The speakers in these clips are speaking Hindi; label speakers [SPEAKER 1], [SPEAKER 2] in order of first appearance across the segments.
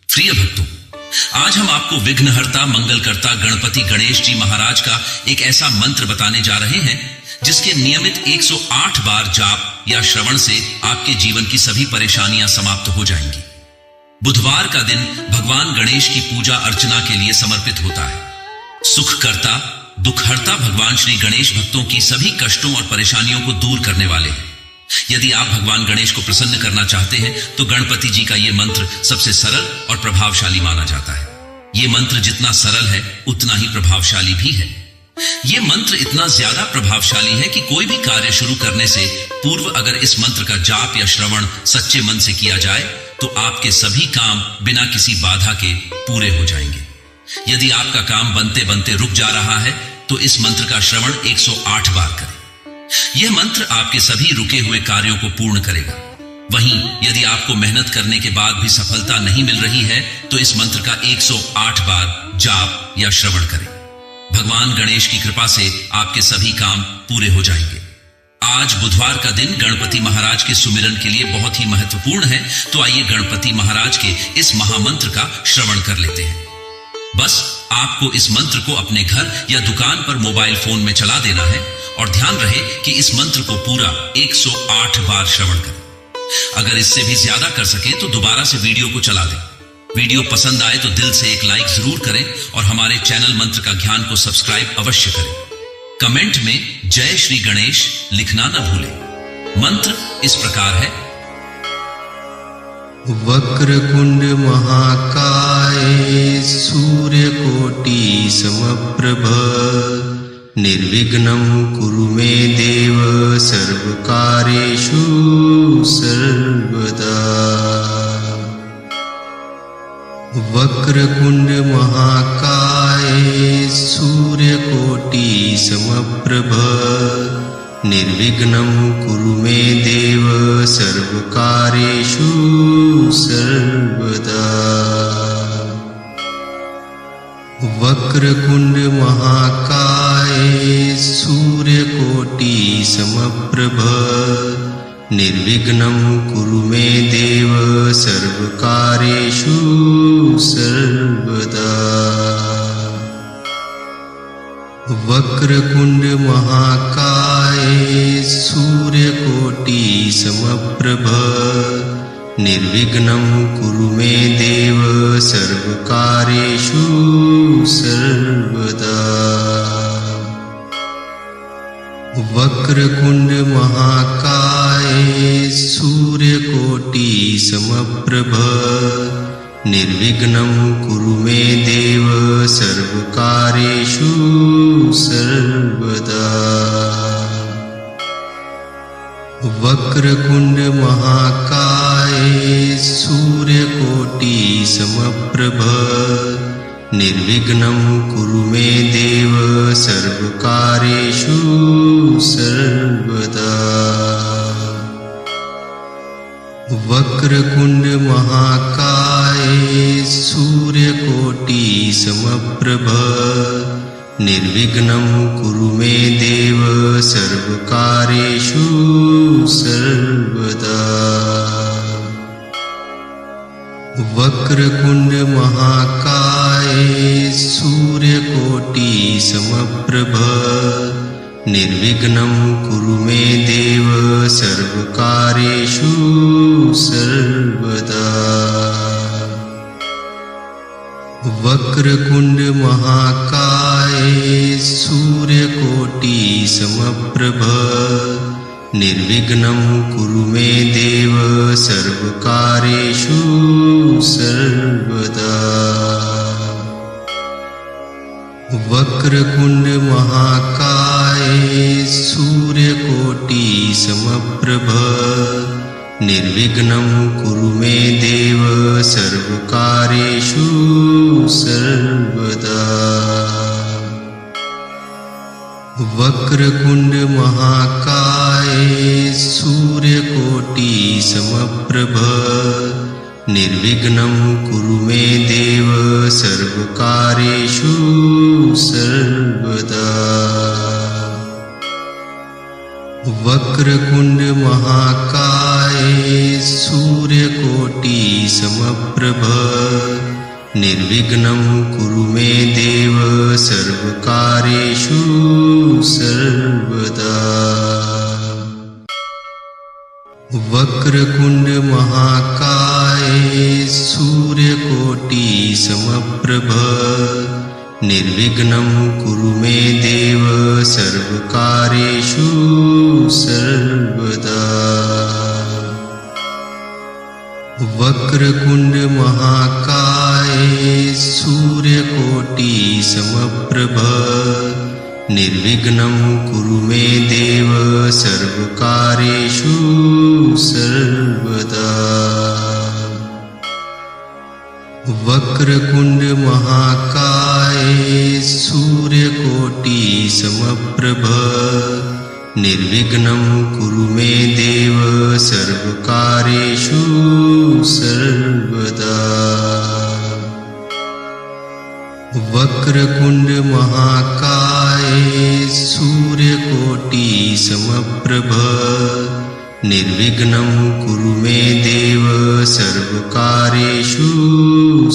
[SPEAKER 1] प्रिय भक्तों, आज हम आपको विघ्नहर्ता मंगलकर्ता गणपति गणेश जी महाराज का एक ऐसा मंत्र बताने जा रहे हैं जिसके नियमित 108 बार जाप या श्रवण से आपके जीवन की सभी परेशानियां समाप्त हो जाएंगी। बुधवार का दिन भगवान गणेश की पूजा अर्चना के लिए समर्पित होता है। सुखकर्ता दुखहर्ता भगवान श्री गणेश भक्तों की सभी कष्टों और परेशानियों को दूर करने वाले हैं। यदि आप भगवान गणेश को प्रसन्न करना चाहते हैं तो गणपति जी का यह मंत्र सबसे सरल और प्रभावशाली माना जाता है। यह मंत्र जितना सरल है उतना ही प्रभावशाली भी है। यह मंत्र इतना ज्यादा प्रभावशाली है कि कोई भी कार्य शुरू करने से पूर्व अगर इस मंत्र का जाप या श्रवण सच्चे मन से किया जाए तो आपके सभी काम बिना किसी बाधा के पूरे हो जाएंगे। यदि आपका काम बनते बनते रुक जा रहा है तो इस मंत्र का श्रवण 108 बार करें। यह मंत्र आपके सभी रुके हुए कार्यों को पूर्ण करेगा। वहीं यदि आपको मेहनत करने के बाद भी सफलता नहीं मिल रही है तो इस मंत्र का 108 बार जाप या श्रवण करें। भगवान गणेश की कृपा से आपके सभी काम पूरे हो जाएंगे। आज बुधवार का दिन गणपति महाराज के सुमिरन के लिए बहुत ही महत्वपूर्ण है, तो आइए गणपति महाराज के इस महामंत्र का श्रवण कर लेते हैं। बस आपको इस मंत्र को अपने घर या दुकान पर मोबाइल फोन में चला देना है और ध्यान रहे कि इस मंत्र को पूरा 108 बार श्रवण करें। अगर इससे भी ज्यादा कर सके तो दोबारा से वीडियो को चला दें। वीडियो पसंद आए तो दिल से एक लाइक जरूर करें और हमारे चैनल मंत्र का ज्ञान को सब्सक्राइब अवश्य करें। कमेंट में जय श्री गणेश लिखना न भूलें। मंत्र इस प्रकार है।
[SPEAKER 2] वक्रकुंड महाकाय सूर्यकोटि समप्रभ निर्विघ्नं कुरु मे देव सर्वकार्येषु सर्वदा। वक्रकुंड महाकाय सूर्यकोटि समप्रभ निर्विघ्नं कुरु मे देव सर्वकार्येषु सर्वदा। वक्रकुंड महाकाय सूर्यकोटि समप्रभ निर्विघ्नं कुरु मे देव सर्वकार्येषु सर्वदा। वक्रकुंड महाकाय सूर्यकोटि समप्रभ निर्विघ्नं कुरु मे देव सर्वकार्येषु सर्वदा। वक्रकुंड महाकाय सूर्यकोटि समप्रभ निर्विघ्नं कुरु मे देव सर्वकार्येषु सर्वदा। वक्रकुंड महाकाय सूर्यकोटि समप्रभ निर्विघ्नं कुरु मे देव सर्वकार्येषु सर्वदा। वक्रकुंड महाकाय सूर्यकोटि समप्रभ निर्विघ्नं कुरु मे देव सर्वकार्येषु सर्वदा। वक्रकुंड महाकाय सूर्यकोटि समप्रभ निर्विघ्नं कुरु मे देव सर्वकार्येषु सर्वदा। वक्रकुंड महाकाय सूर्यकोटि समप्रभ निर्विघ्नं कुरु मे देव सर्वकार्येषु सर्वदा। वक्रकुंड महाकाय सूर्यकोटि समप्रभ निर्विघ्नं कुरु मे देव सर्वकार्येषु सर्वदा। वक्रकुंड महाकाय सूर्यकोटि समप्रभ निर्विघ्नं कुरु मे देव सर्वकार्येषु सर्वदा। वक्रकुंड महाकाय सूर्यकोटि समप्रभ निर्विघ्नं कुरु मे देव सर्वकार्येषु सर्वदा। वक्रकुंड महाकाय सूर्यकोटि समप्रभ निर्विघ्नं कुरु मे देव सर्वकार्येषु सर्वदा। वक्रकुंड महाकाय सूर्यकोटि समप्रभ निर्विघ्नं कुरु मे देव सर्वकार्येषु सर्वदा। वक्रकुंड महाकाय सूर्यकोटि समप्रभ निर्विघ्नं कुरु मे देव सर्वकार्येषु सर्वदा। वक्रकुंड महाकाय सूर्यकोटि समप्रभ निर्विघ्नं कुरु मे देव सर्वकार्येषु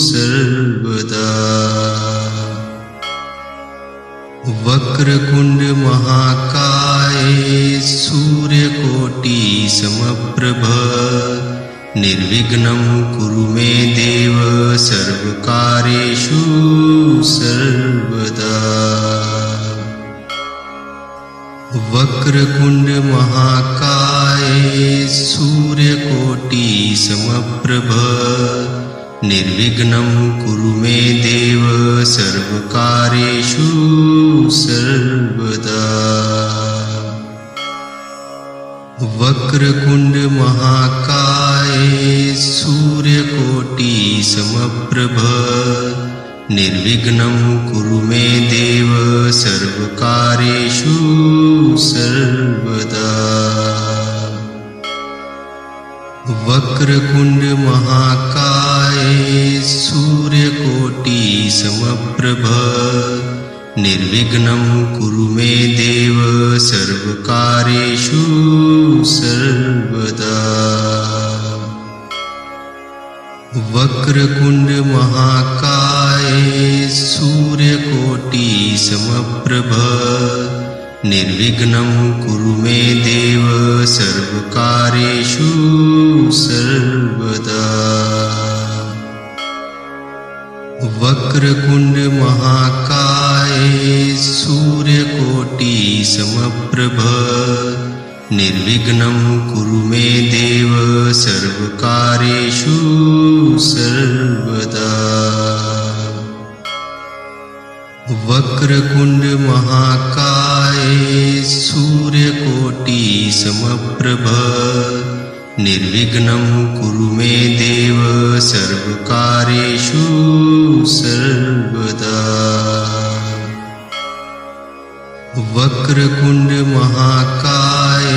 [SPEAKER 2] सर्वदा। वक्रकुंड महाकाय सूर्यकोटि समप्रभ निर्विघ्नं कुरु मे देव सर्वकार्येषु सर्वदा। वक्रकुंड महाकाय सूर्यकोटि समप्रभ निर्विघ्नं कुरु मे देव सर्वकार्येषु सर्वदा। वक्रकुंड महाकाय सूर्यकोटि समप्रभ निर्विघ्नं कुरु मे देव सर्वकार्येषु सर्वदा। वक्रकुंड महाकाय सूर्यकोटि समप्रभ निर्विघ्नं कुरु मे देव सर्वकार्येषु सर्वदा। वक्रकुंड महाकाय सूर्यकोटि समप्रभ निर्विघ्नं कुरु मे देव सर्वकार्येषु सर्वदा। वक्रकुंड महाकाय सूर्यकोटि समप्रभ निर्विघ्नं कुरु मे देव सर्वकार्येषु सर्वदा। वक्रकुंड महाकाय सूर्यकोटि समप्रभ निर्विघ्नं कुरु मे देव सर्वकार्येषु सर्वदा। वक्रकुंड महाकाय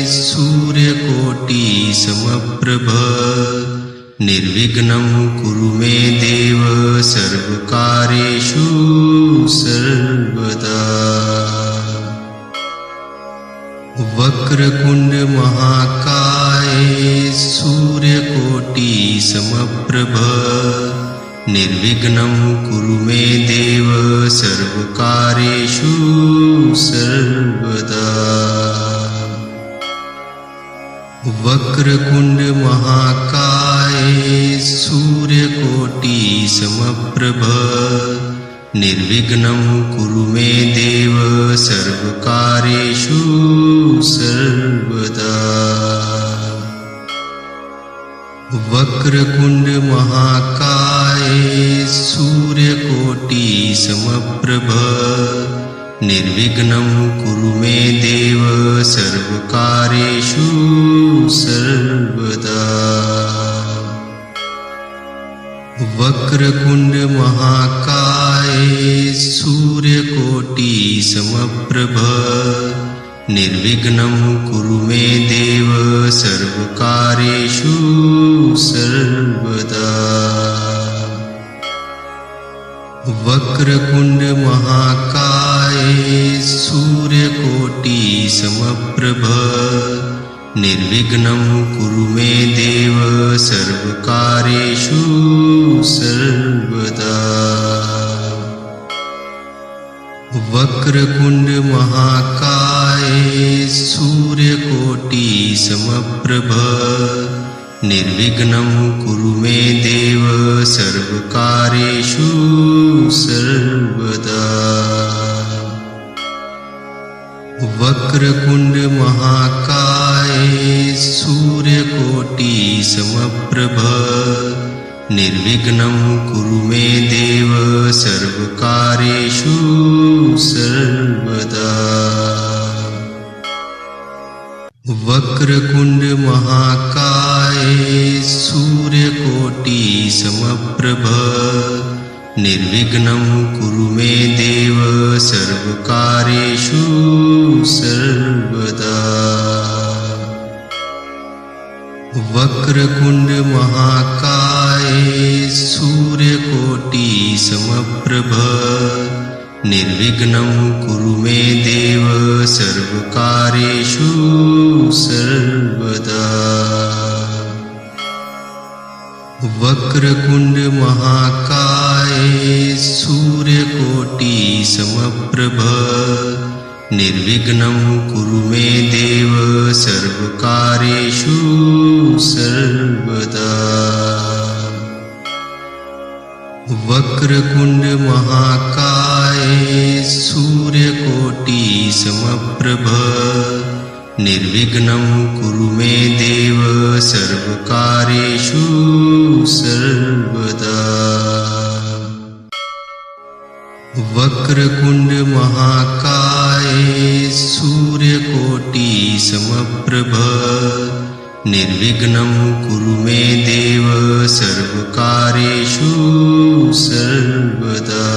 [SPEAKER 2] सूर्यकोटि समप्रभ निर्विघ्नं कुरु मे देव सर्वकार्येषु सर्वदा। वक्रकुंड महाकाय सूर्यकोटि समप्रभ निर्विघ्नं कुरु मे देव सर्वकार्येषु सर्वदा। वक्रकुंड महाकाय सूर्यकोटि समप्रभ निर्विघ्नं कुरु मे देव सर्वकार्येषु सर्वदा। वक्रकुंड महाकाय सूर्यकोटि समप्रभ निर्विघ्नं कुरु मे देव सर्वकार्येषु सर्वदा। वक्रकुंड महाकाय सूर्यकोटि समप्रभ निर्विघ्नं कुरु मे देव सर्वकार्येषु सर्वदा। वक्रकुंड महाकाय सूर्यकोटि समप्रभ निर्विघ्नं कुरु मे देव सर्वकार्येषु सर्वदा। वक्रतुण्ड महाकाय सूर्यकोटि समप्रभ निर्विघ्नं कुरु मे देव सर्वकार्येषु सर्वदा। वक्रतुण्ड महाकाय सूर्यकोटि समप्रभ निर्विघ्नं कुरु मे देव सर्वकार्येषु सर्वदा। वक्रतुण्ड महाकाय सूर्यकोटि समप्रभ निर्विघ्नं कुरु मे देव सर्वकार्येषु सर्वदा। वक्रतुण्ड महाकाय सूर्यकोटि समप्रभ निर्विघ्नं कुरु मे देव सर्वकार्येषु सर्वदा। वक्रतुण्ड महाकाय सूर्यकोटि समप्रभ निर्विघ्नं कुरु मे देव सर्वकार्येषु सर्वदा। वक्रतुण्ड महाकाय सूर्यकोटि समप्रभ निर्विघ्नं कुरु मे देव सर्वकार्येषु सर्वदा। वक्रतुण्ड महाकाय सूर्यकोटि समप्रभ निर्विघ्नं कुरु मे देव सर्वकार्येषु सर्वदा।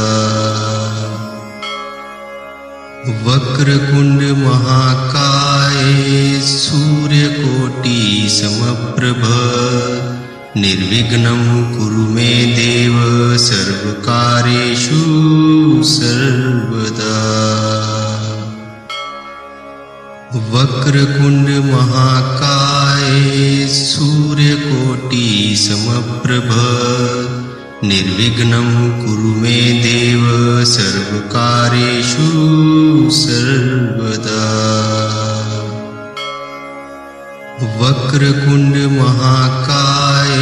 [SPEAKER 2] वक्रतुण्ड महाकाय सूर्यकोटि समप्रभ निर्विघ्नं कुरु मे देव सर्वकार्येषु सर्वदा। वक्रतुण्ड महाकाय सूर्यकोटि समप्रभ निर्विघ्नं कुरु मे देव सर्वकार्येषु सर्वदा। वक्रतुण्ड महाकाय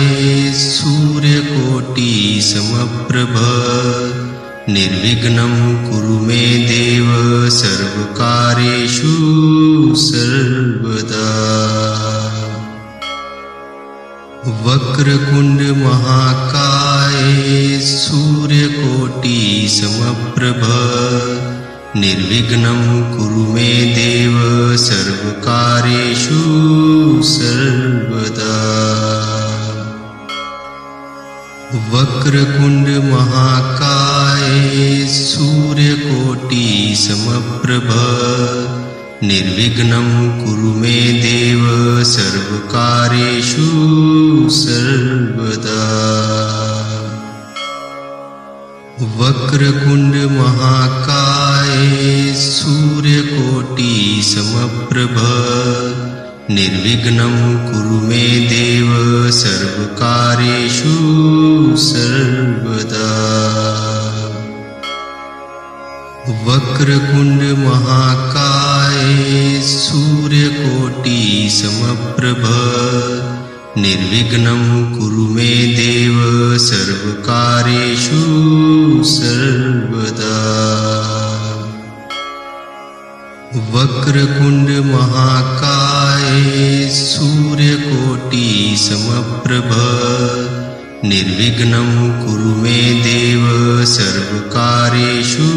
[SPEAKER 2] सूर्यकोटि समप्रभ निर्विघ्नं कुरु मे देव सर्वकार्येषु सर्वदा। वक्रतुण्ड महाकाय सूर्यकोटि समप्रभ निर्विघ्नं कुरु मे देव सर्वकार्येषु सर्वदा। वक्रतुण्ड महाकाय सूर्यकोटि समप्रभ निर्विघ्नं कुरु मे देव सर्वकार्येषु सर्वदा। वक्रतुण्ड महाकाय सूर्यकोटि समप्रभ निर्विघ्नं कुरु मे देव सर्वकार्येषु सर्वदा। वक्रतुण्ड महाकाय सूर्यकोटि समप्रभ निर्विघ्नं कुरु मे देव सर्वकार्येषु सर्वदा। वक्रतुण्ड महाकाय सूर्यकोटि समप्रभ निर्विघ्नं कुरु मे देव सर्वकार्येषु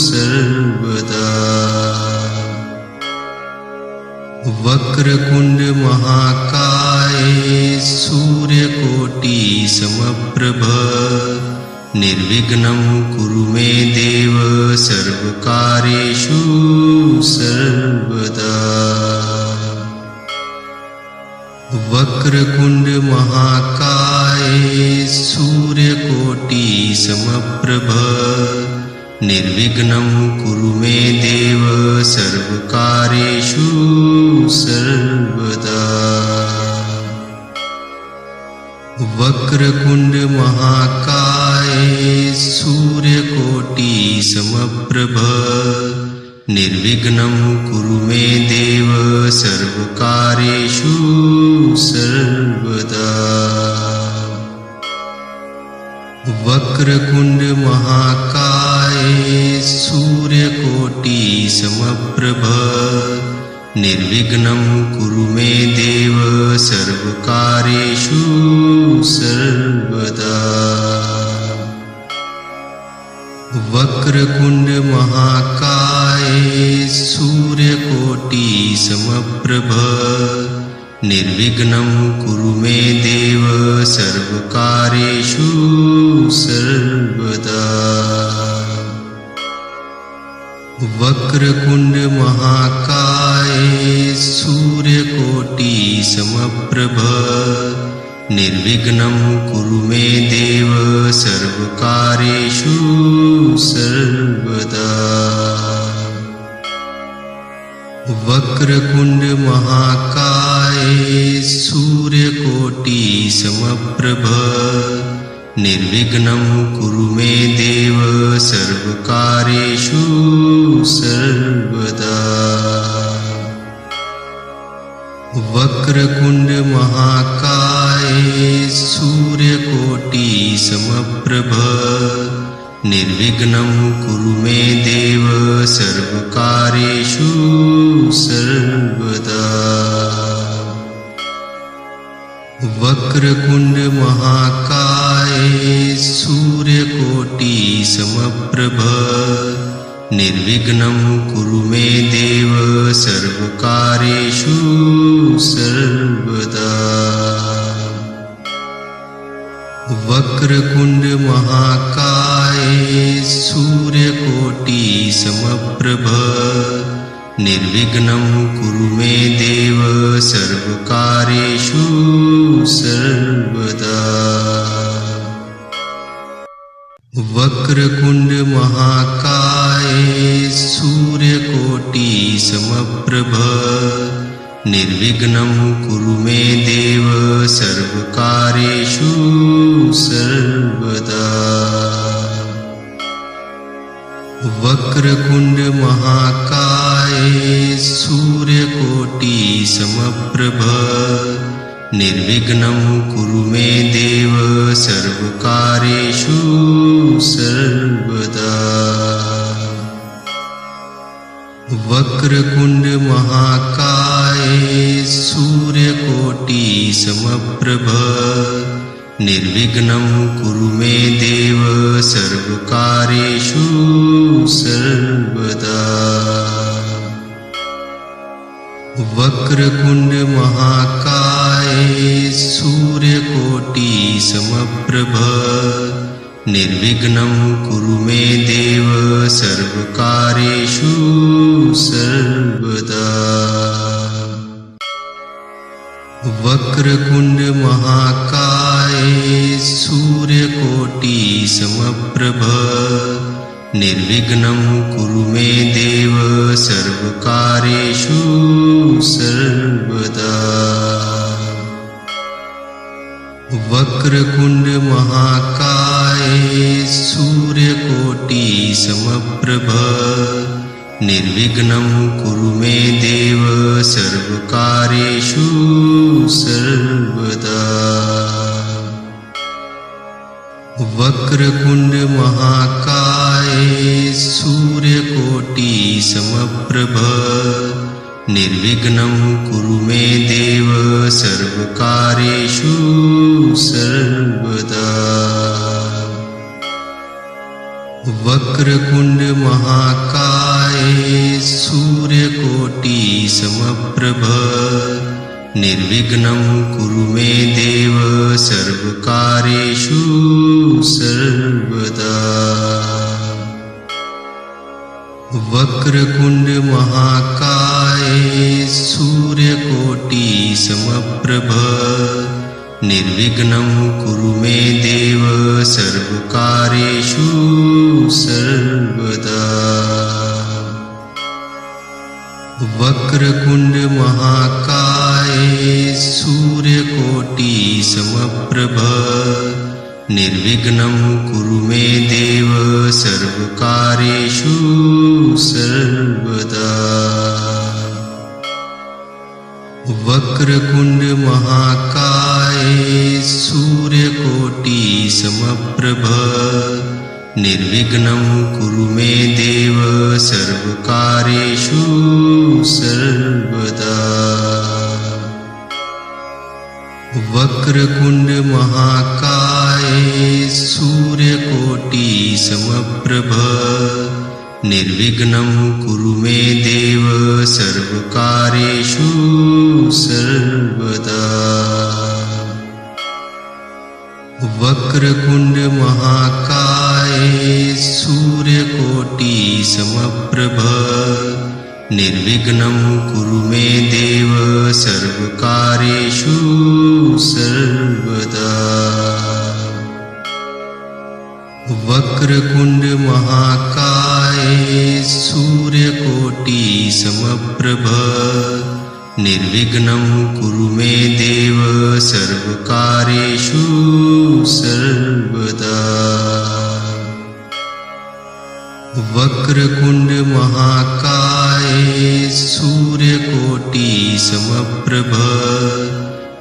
[SPEAKER 2] सर्वदा। वक्रतुण्ड महाकाय सूर्यकोटि समप्रभ निर्विघ्नं कुरु मे देव सर्वकार्येषु सर्वदा। वक्रतुण्ड महाकाय सूर्यकोटि समप्रभ निर्विघ्नं कुरु मे देव सर्वकार्येषु सर्वदा। वक्रतुंड महाकाय सूर्यकोटि समप्रभ निर्विघ्नं कुरु मे देव सर्वकार्येषु सर्वदा। वक्रतुंड महाकाय सूर्यकोटि समप्रभ निर्विघ्नं कुरु मे देव सर्वकार्येषु सर्वदा। वक्रतुंड महाकाय सूर्यकोटि समप्रभ निर्विघ्नं कुरु मे देव सर्वकार्येषु सर्वदा। वक्रतुंड महाकाय सूर्यकोटि समप्रभ निर्विघ्नं कुरु मे देव सर्वकार्येषु सर्वदा। वक्रतुंड महाकाय सूर्यकोटि समप्रभ निर्विघ्नं कुरु मे देव सर्वकार्येषु सर्वदा। वक्रतुंड महाकाय सूर्यकोटि समप्रभ निर्विघ्नं कुरु मे देव सर्वकार्येषु सर्वदा। वक्रतुंड महाकाय सूर्यकोटि समप्रभ निर्विघ्नं कुरु मे देव सर्वकार्येषु सर्वदा। वक्रतुंड महाकाय सूर्यकोटि समप्रभ निर्विघ्नं कुरु मे देव सर्वकार्येषु सर्वदा। वक्रतुंड महाकाय सूर्यकोटि समप्रभ निर्विघ्नं कुरु मे देव सर्वकार्येषु सर्वदा। वक्रतुंड महाकाय सूर्यकोटि समप्रभ निर्विघ्नं कुरु मे देव सर्वकार्येषु सर्वदा। वक्रतुंड महाकाय सूर्यकोटि समप्रभ निर्विघ्नं कुरु मे देव सर्वकार्येषु सर्वदा। वक्रतुंड महाकाय सूर्यकोटि समप्रभ निर्विघ्नं कुरु मे देव सर्वकार्येषु सर्वदा। वक्रतुंड महाकाय सूर्यकोटि समप्रभ निर्विघ्नं कुरु मे देव सर्वकार्येषु सर्वदा। वक्रतुंड महाकाय सूर्यकोटि समप्रभ निर्विघ्नं कुरु मे देव सर्वकार्येषु सर्वदा। वक्रतुंड महाकाय सूर्यकोटि समप्रभ निर्विघ्नं कुरु मे देव सर्वकार्येषु सर्वदा। वक्रतुंड महाकाय सूर्यकोटि समप्रभ निर्विघ्नं कुरु मे देव सर्वकार्येषु सर्वदा। वक्रतुंड महाकाय सूर्यकोटि समप्रभ निर्विघ्नं कुरु मे देव सर्वकार्येषु सर्वदा। वक्रतुंड महाकाय सूर्यकोटि समप्रभ निर्विघ्नं कुरु मे देव सर्वकार्येषु सर्वदा। वक्रतुंड महाकाय सूर्यकोटि समप्रभ निर्विघ्नं कुरु मे देव सर्वकार्येषु सर्वदा। वक्रतुंड महाकाय सूर्यकोटि समप्रभ निर्विघ्नं कुरु मे देव सर्वकार्येषु सर्वदा। वक्रतुंड महाकाय सूर्यकोटि समप्रभ निर्विघ्नं कुरु मे देव सर्वकार्येषु सर्वदा। वक्रतुंड महाकाय सूर्यकोटि समप्रभ निर्विघ्नं कुरु मे देव सर्वकार्येषु सर्वदा। वक्रतुंड महाकाय सूर्यकोटि समप्रभ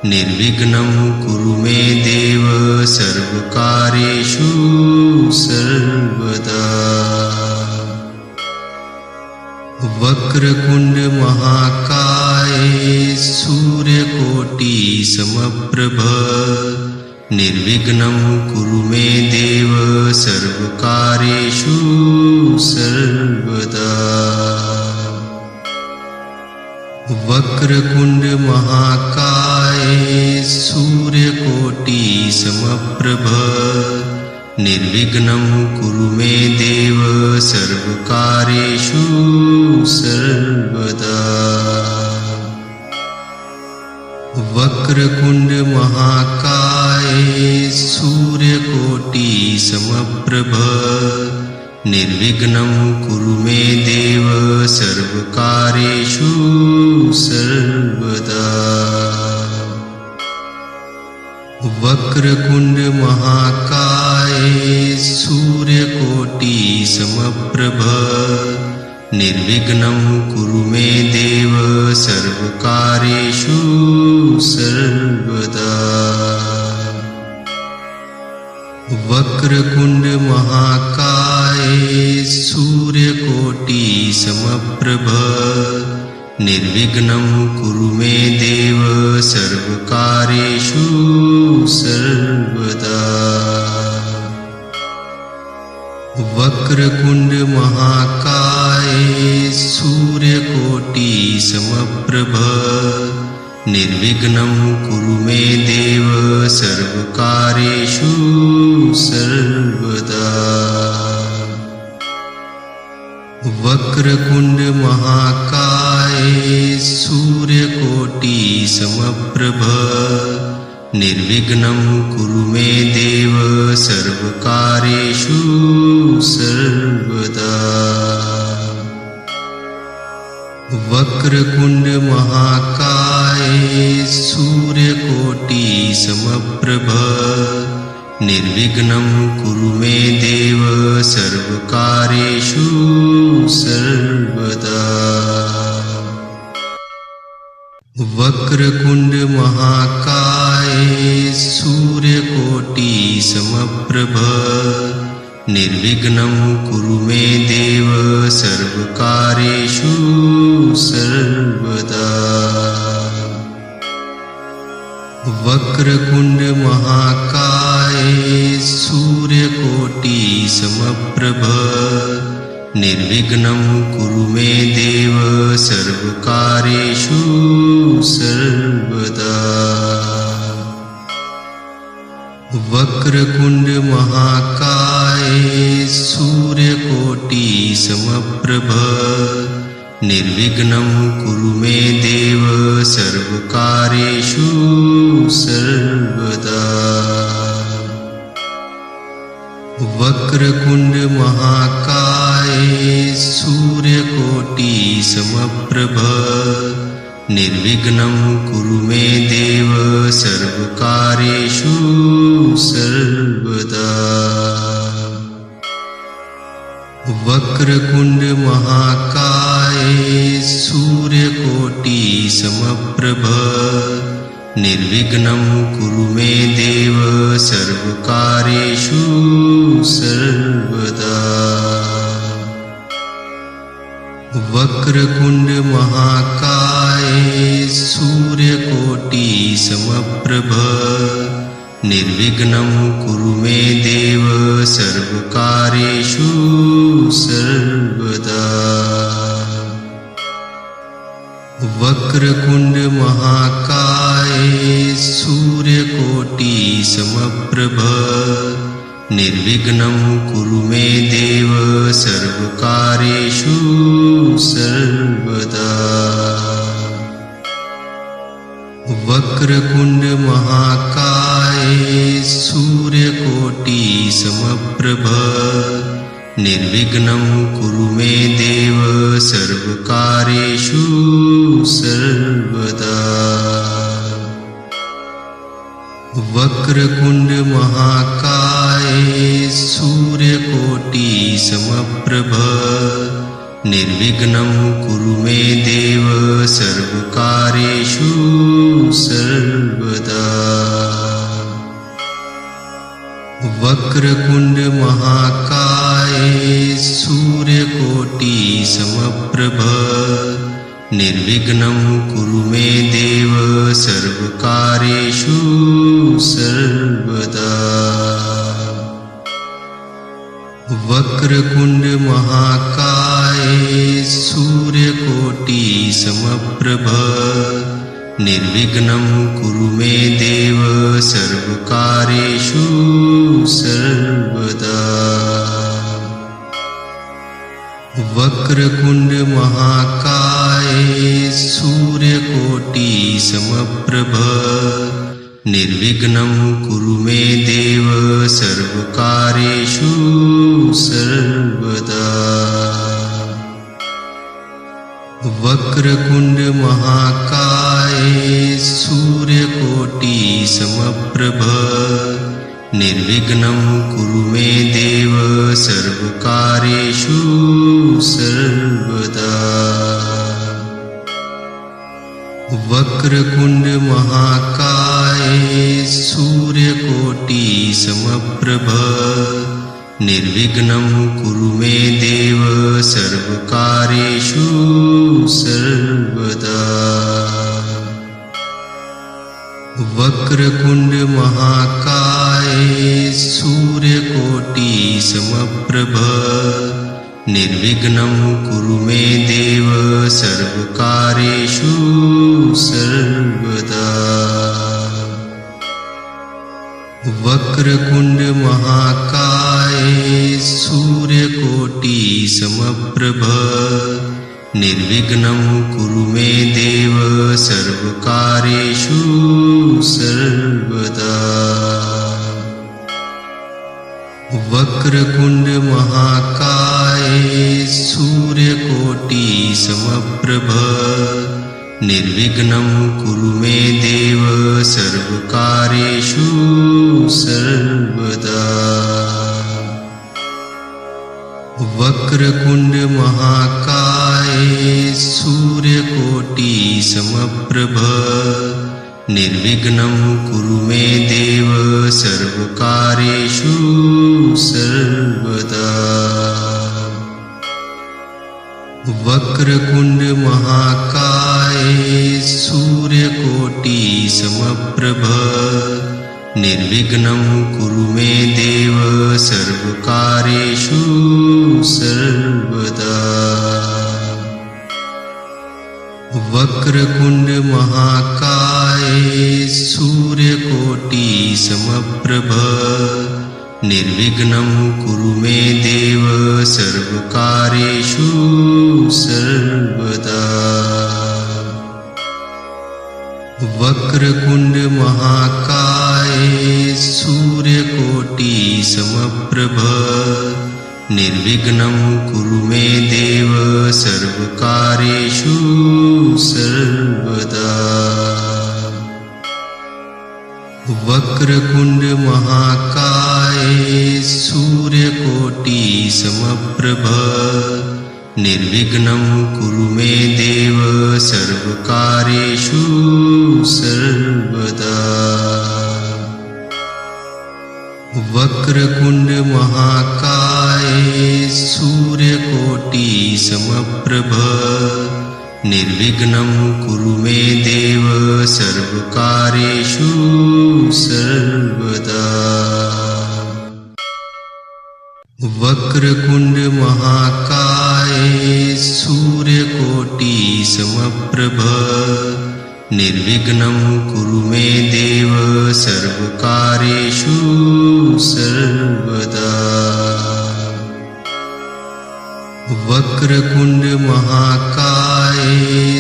[SPEAKER 2] निर्विघ्नं कुरु मे देव सर्वकार्येषु सर्वदा। वक्रतुंड महाकाय सूर्यकोटि समप्रभ निर्विघ्नं कुरु मे देव सर्वकार्येषु सर्वदा। वक्रतुंड महाकाय सूर्यकोटि समप्रभ निर्विघ्नं कुरु मे देव सर्वकार्येषु सर्वदा। वक्रतुंड महाकाय सूर्यकोटि समप्रभ निर्विघ्नं कुरु मे देव सर्वकार्येषु सर्वदा। वक्रतुंड महाकाय सूर्यकोटि समप्रभ निर्विघ्नं कुरु मे देव सर्वकार्येषु सर्वदा। वक्रतुंड महाकाय सूर्यकोटि समप्रभ निर्विघ्नं कुरु मे देव सर्वकार्येषु सर्वदा। वक्रतुंड महाकाय सूर्यकोटि समप्रभ निर्विघ्नं कुरु मे देव सर्वकार्येषु सर्वदा। वक्रतुंड महाकाय सूर्यकोटि समप्रभ निर्विघ्नं कुरु मे देव सर्वकार्येषु सर्वदा। वक्रतुंड महाकाय सूर्यकोटि समप्रभ निर्विघ्नं कुरु मे देव सर्वकार्येषु सर्वदा। वक्रतुंड महाकाय सूर्यकोटि समप्रभ निर्विघ्नं कुरु मे देव सर्वकार्येषु सर्वदा। वक्रतुंड महाकाय सूर्यकोटि समप्रभ निर्विघ्नं कुरु मे देव सर्वकार्येषु सर्वदा। वक्रतुंड महाकाय सूर्यकोटि समप्रभ निर्विघ्नं कुरु मे देव सर्वकार्येषु सर्वदा। वक्रतुंड महाकाय सूर्यकोटि समप्रभ निर्विघ्नं कुरु मे देव सर्वकार्येषु वक्रतुंड महाकाय सूर्यकोटि समप्रभ निर्विघ्नं कुरु मे देव सर्वकार्येषु सर्वदा। वक्रतुंड महाकाय सूर्यकोटि समप्रभ निर्विघ्नं कुरु मे देव सर्वकार्येषु सर्वदा। वक्रतुंड महाकाय सूर्यकोटि समप्रभ निर्विघ्नं कुरु मे देव सर्वकार्येषु सर्वदा। वक्रतुंड महाकाय सूर्यकोटि समप्रभ निर्विघ्नं कुरु मे देव सर्वकार्येषु सर्वदा। वक्रतुंड महाकाय सूर्यकोटि समप्रभ निर्विघ्नं कुरु मे देव सर्वकार्येषु सर्वदा। वक्रतुंड महाकाय सूर्यकोटि समप्रभ निर्विघ्नं कुरु मे देव सर्वकार्येषु सर्वदा। वक्रतुंड महाकाय सूर्यकोटि समप्रभ निर्विघ्नं कुरु मे देव सर्वकार्येषु सर्वदा। वक्रतुंड महाकाय सूर्यकोटि समप्रभ निर्विघ्नं कुरु मे देव सर्वकार्येषु सर्वदा। वक्रतुंड महाकाय सूर्यकोटि समप्रभ निर्विघ्नं कुरु मे देव सर्वकार्येषु सर्वदा। वक्रतुंड महाकाय सूर्यकोटि समप्रभ निर्विघ्नं कुरु मे देव सर्वकार्येषु सर्वदा। वक्रतुंड महाकाय सूर्यकोटि समप्रभ निर्विघ्नं कुरु मे देव सर्वकार्येषु सर्वदा। वक्रतुंड महाकाय सूर्यकोटि समप्रभ निर्विघ्नं कुरु मे देव सर्वकार्येषु सर्वदा। वक्रतुंड महाकाय सूर्यकोटि समप्रभ निर्विघ्नं कुरु मे देव सर्वकार्येषु सर्वदा। वक्रतुंड महाकाय सूर्यकोटि समप्रभ निर्विघ्नं कुरु मे देव सर्वकार्येषु सर्वदा। वक्रतुंड महाकाय सूर्यकोटि समप्रभ निर्विघ्नं कुरु मे देव सर्वकार्येषु सर्वदा। वक्रतुंड महाकाय सूर्यकोटि समप्रभ निर्विघ्नं कुरु मे देव सर्वकार्येषु सर्वदा। वक्रतुंड महाकाय सूर्यकोटि समप्रभ निर्विघ्नं कुरु मे देव सर्वकार्येषु सर्वदा। वक्रतुंड महाकाय सूर्यकोटि समप्रभ निर्विघ्नं कुरु मे देव सर्वकार्येषु सर्वदा। वक्रतुण्ड महाकाय सूर्यकोटि समप्रभ निर्विघ्नं कुरु मे देव सर्वकार्येषु सर्वदा। वक्रतुण्ड महाकाय सूर्यकोटि समप्रभ निर्विघ्नं कुरु मे देव सर्वकार्येषु सर्वदा। वक्रतुण्ड महाकाय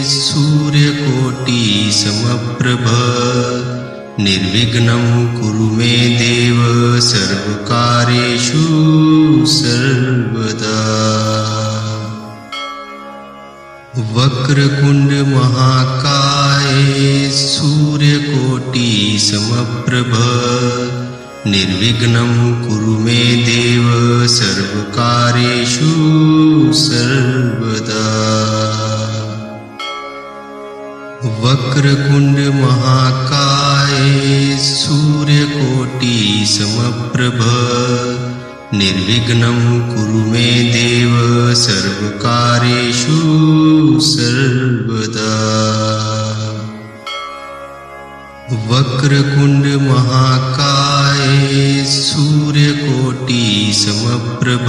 [SPEAKER 2] सूर्यकोटि समप्रभ निर्विघ्नं कुरु मे देव सर्वकार्येषु सर्वदा। वक्रतुण्ड महाकाय सूर्यकोटि समप्रभ निर्विघ्नं कुरु मे देव सर्वकार्येषु सर्वदा। वक्रतुण्ड महाकाय सूर्यकोटि समप्रभ निर्विघ्नं कुरु मे देव सर्वकार्येषु सर्वदा। वक्रतुण्ड महाकाय सूर्यकोटि समप्रभ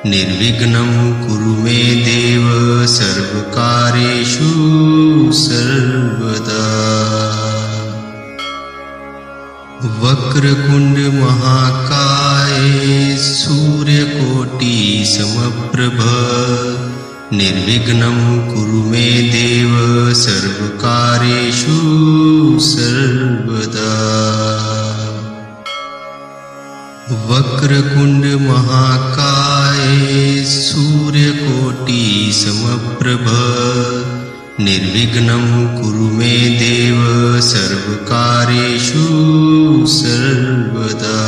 [SPEAKER 2] निर्विघ्नं कुरु मे देव सर्वकार्येषु सर्वदा। वक्रतुण्ड महाकाय सूर्यकोटि समप्रभ निर्विघ्नं कुरु मे देव सर्वकार्येषु सर्वदा। वक्रतुण्ड महाकाय सूर्यकोटि समप्रभ निर्विघ्नं कुरु मे देव सर्वकार्येषु सर्वदा।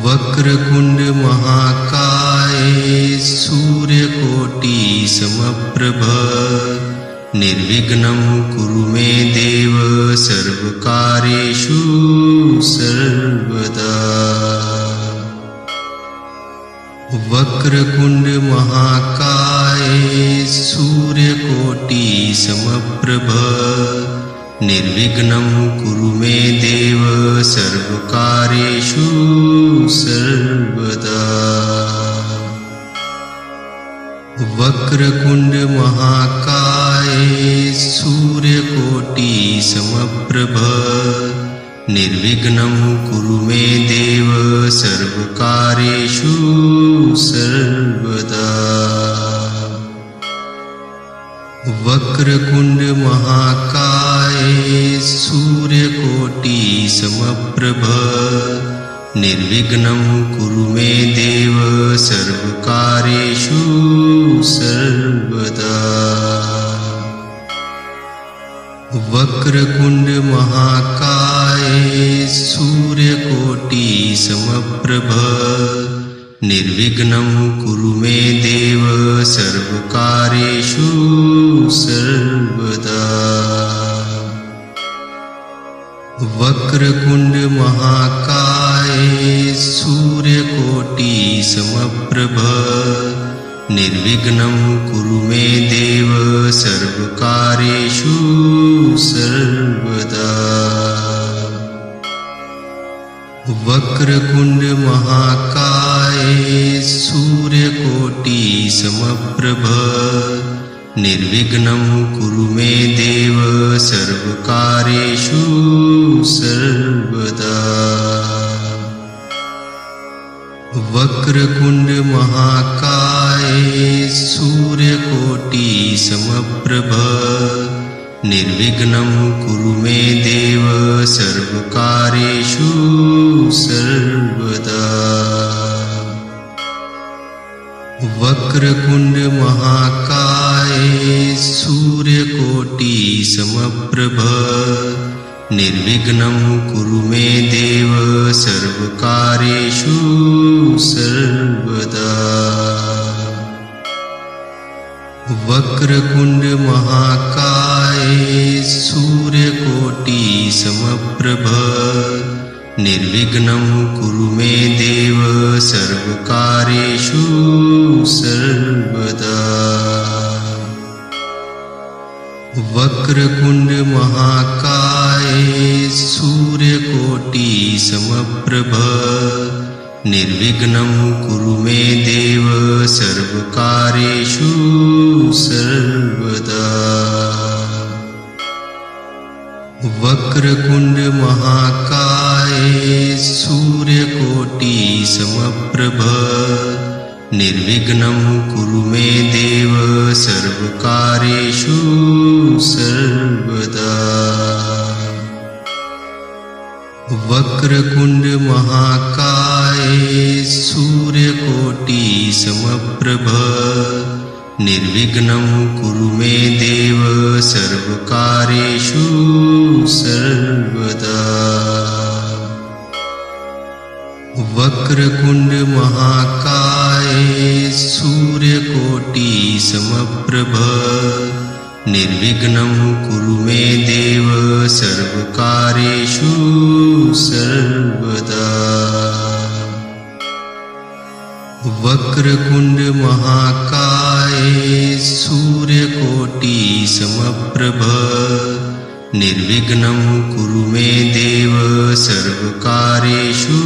[SPEAKER 2] वक्रतुण्ड महाकाय सूर्यकोटि समप्रभ निर्विघ्नं कुरु मे देव सर्वकार्येषु सर्वदा। वक्रतुण्ड महाकाय सूर्यकोटि समप्रभ निर्विघ्नं कुरु मे देव सर्वकार्येषु सर्वदा। वक्रतुण्ड महाकाय सूर्यकोटि समप्रभ निर्विघ्नं कुरु मे देव सर्वकार्येषु सर्वदा। वक्रतुण्ड महाकाय सूर्यकोटि समप्रभ निर्विघ्नं कुरु मे देव सर्वकार्येषु सर्वदा। वक्रतुण्ड महाकाय सूर्यकोटि समप्रभ निर्विघ्नं कुरु मे देव सर्वकार्येषु सर्वदा। वक्रतुण्ड महाकाय सूर्यकोटि समप्रभ निर्विघ्नं कुरु मे देव सर्वकार्येषु सर्वदा। वक्रतुण्ड महाकाय सूर्यकोटि समप्रभ निर्विघ्नं कुरु मे देव सर्वकार्येषु सर्वदा। वक्रतुण्ड महाकाय सूर्यकोटि समप्रभ निर्विघ्नं कुरु मे देव सर्वकार्येषु सर्वदा। वक्रतुण्ड महाकाय सूर्यकोटि समप्रभ निर्विघ्नं कुरु मे देव सर्वकार्येषु सर्वदा। वक्रतुण्ड महाकाय सूर्यकोटि समप्रभ निर्विघ्नं कुरु मे देव सर्वकार्येषु सर्वदा। वक्रतुण्ड महाकाय सूर्यकोटि समप्रभ निर्विघ्नं कुरु मे देव सर्वकार्येषु सर्वदा। वक्रतुण्ड महाकाय सूर्यकोटि समप्रभ निर्विघ्नं कुरु मे देव सर्वकार्येषु सर्वदा। वक्रतुण्ड महाकाय सूर्यकोटि समप्रभ निर्विघ्नं कुरु मे देव सर्वकार्येषु सर्वदा। वक्रतुण्ड महाकाय सूर्यकोटि समप्रभ निर्विघ्नं कुरु मे देव सर्वकार्येषु सर्वदा। वक्रतुण्ड महाकाय सूर्यकोटि समप्रभ निर्विघ्नं कुरु मे देव सर्वकार्येषु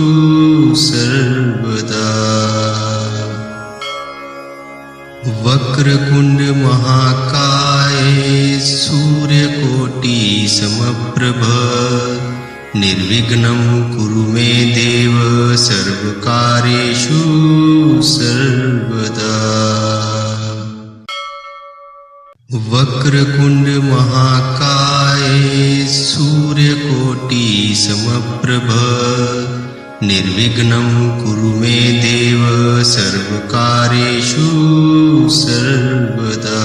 [SPEAKER 2] सर्वदा। वक्रतुण्ड महाकाय सूर्यकोटि समप्रभ निर्विघ्नं कुरु मे देव सर्वकार्येषु सर्वदा। वक्रतुण्ड महाकाय सूर्यकोटि समप्रभ निर्विघ्नं कुरु मे देव सर्वकार्येषु सर्वदा।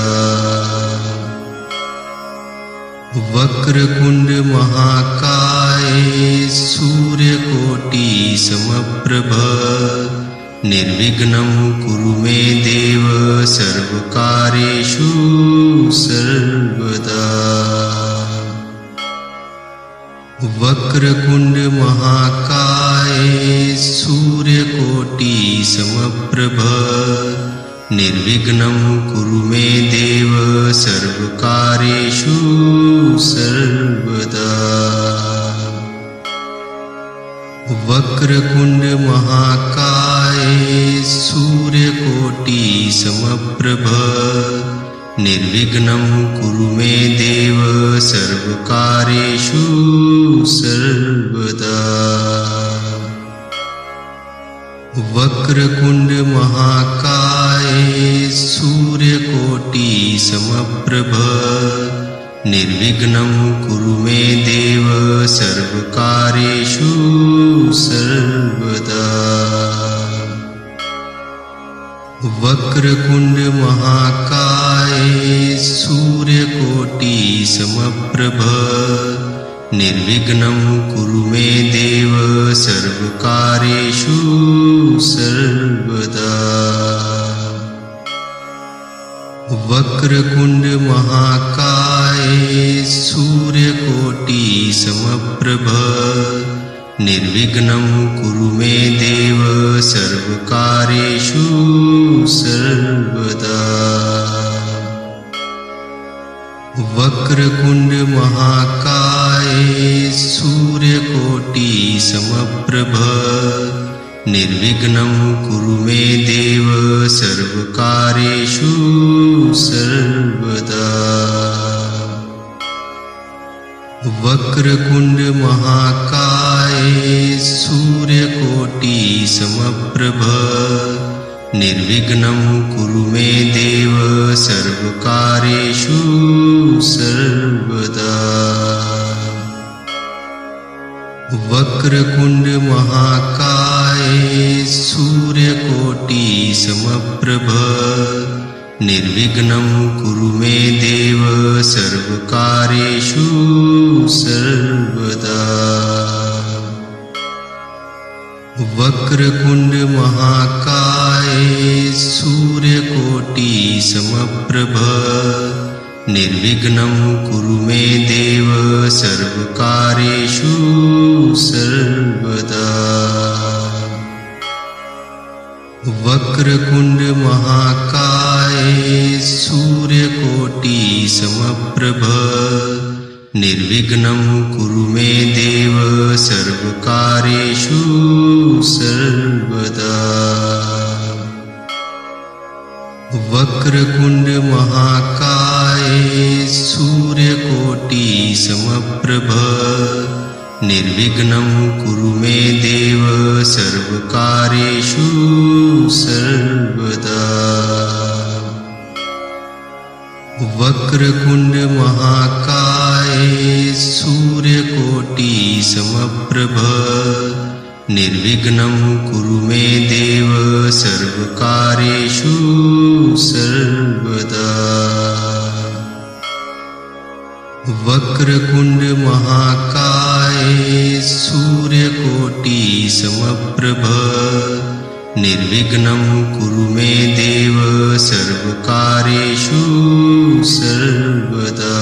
[SPEAKER 2] वक्रतुण्ड महाकाय सूर्यकोटि समप्रभ निर्विघ्नं कुरु मे देव सर्वकार्येषु सर्वदा। वक्रतुण्ड महाकाय सूर्यकोटि समप्रभ निर्विघ्नं कुरु मे देव सर्वकार्येषु सर्वदा। वक्रतुण्ड महाकाय सूर्यकोटि समप्रभ निर्विघ्नं कुरु मे देव सर्वकार्येषु सर्वदा। वक्रतुण्ड महाकाय सूर्यकोटि समप्रभ निर्विघ्नं कुरु मे देव सर्वकार्येषु सर्वदा। वक्रतुण्ड महाकाय सूर्यकोटि समप्रभ निर्विघ्नं कुरु मे देव सर्वकार्येषु सर्वदा। वक्रतुण्ड महाकाय सूर्यकोटि समप्रभ निर्विघ्नं कुरु मे देव सर्वकार्येषु सर्वदा। वक्रतुण्ड महाकाय सूर्यकोटि समप्रभ निर्विघ्नं कुरु मे देव सर्वकार्येषु सर्वदा। वक्रतुण्ड महाकाय सूर्यकोटि समप्रभ निर्विघ्नं कुरु मे देव सर्वकार्येषु सर्वदा। वक्रतुण्ड महाकाय सूर्यकोटि समप्रभ निर्विघ्नं कुरु मे देव सर्वकार्येषु सर्वदा। वक्रतुण्ड महाकाय सूर्यकोटि समप्रभ निर्विघ्नं कुरु मे देव सर्वकार्येषु सर्वदा। वक्रतुण्ड महाकाय सूर्यकोटि समप्रभ निर्विघ्नं कुरु मे देव सर्वकार्येषु सर्वदा। वक्रतुण्ड महाकाय सूर्यकोटि समप्रभ निर्विघ्नं कुरु मे देव सर्वकार्येषु सर्वदा। वक्रतुण्ड महाकाय सूर्यकोटि समप्रभ निर्विघ्नं कुरु मे देव सर्वकार्येषु सर्वदा। वक्रतुण्ड महाकाय सूर्यकोटि समप्रभ निर्विघ्नं कुरु मे देव सर्वकार्येषु सर्वदा।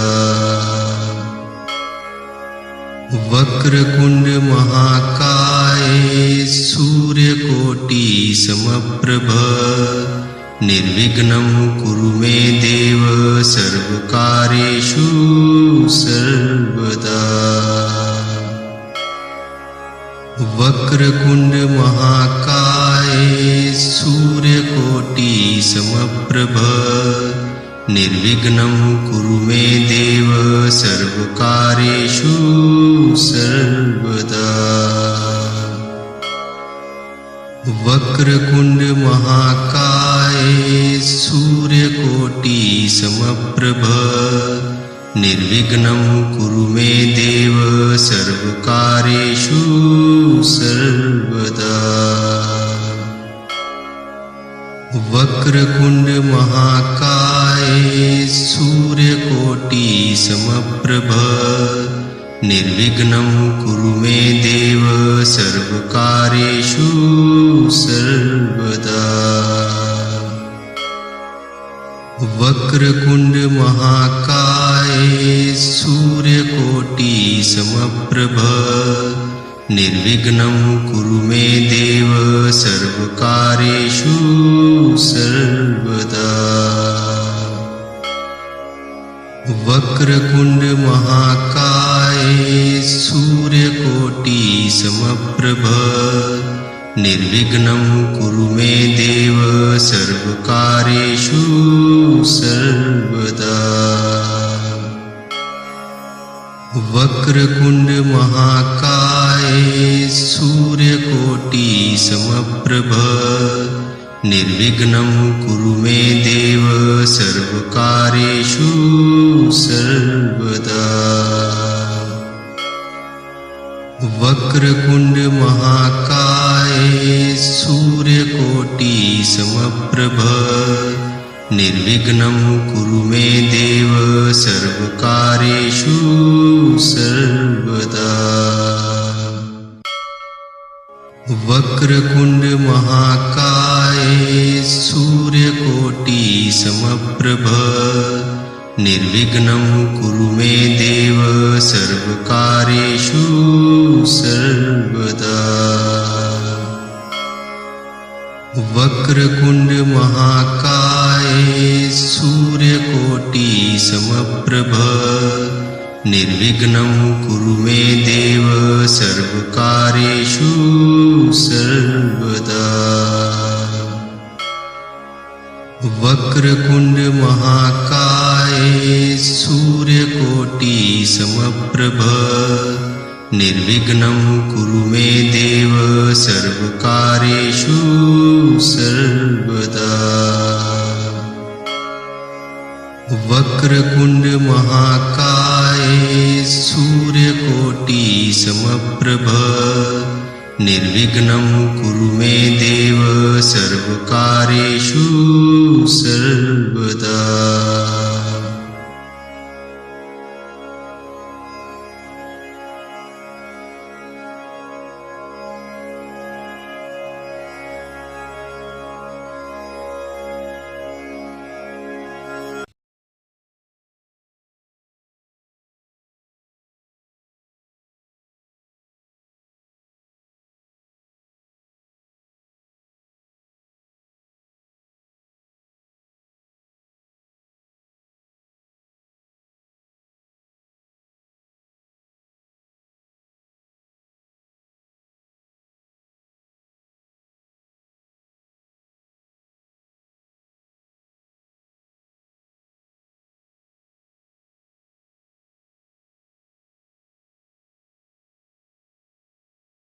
[SPEAKER 2] वक्रतुण्ड महाकाय सूर्यकोटि समप्रभ निर्विघ्नं कुरु मे देव सर्वकार्येषु सर्वदा। वक्रतुण्ड महाकाय सूर्यकोटि समप्रभ निर्विघ्नं कुरु मे देव सर्वकार्येषु सर्वदा। वक्रतुण्ड महाकाय सूर्यकोटि समप्रभ निर्विघ्नं कुरु मे देव सर्वकार्येषु सर्वदा। वक्रतुण्ड महाकाय सूर्यकोटि समप्रभ निर्विघ्नं कुरु मे देव सर्वकार्येषु सर्वदा। वक्रतुण्ड महाकाय सूर्यकोटि समप्रभ निर्विघ्नं कुरु मे देव सर्वकार्येषु सर्वदा। वक्रतुण्ड महाकाय सूर्यकोटि समप्रभ निर्विघ्नं कुरु मे देव सर्वकार्येषु सर्वदा। वक्रतुण्ड महाकाय सूर्यकोटि समप्रभ निर्विघ्नं कुरु मे देव सर्वकार्येषु सर्वदा। वक्रतुण्ड महाकाय सूर्यकोटि समप्रभ निर्विघ्नं कुरु मे देव सर्वकार्येषु सर्वदा। वक्रतुण्ड महाकाय सूर्यकोटि समप्रभ निर्विघ्नं कुरु मे देव सर्वकार्येषु सर्वदा। वक्रतुण्ड महाकाय सूर्यकोटि समप्रभ निर्विघ्नं कुरु मे देव सर्वकार्येषु सर्वदा। वक्रतुण्ड महाकाय सूर्यकोटि समप्रभ निर्विघ्नं कुरु मे देव सर्वकार्येषु सर्वदा। वक्रतुण्ड महाकाय सूर्यकोटि समप्रभ निर्विघ्नं कुरु मे देव सर्वकार्येषु सर्वदा।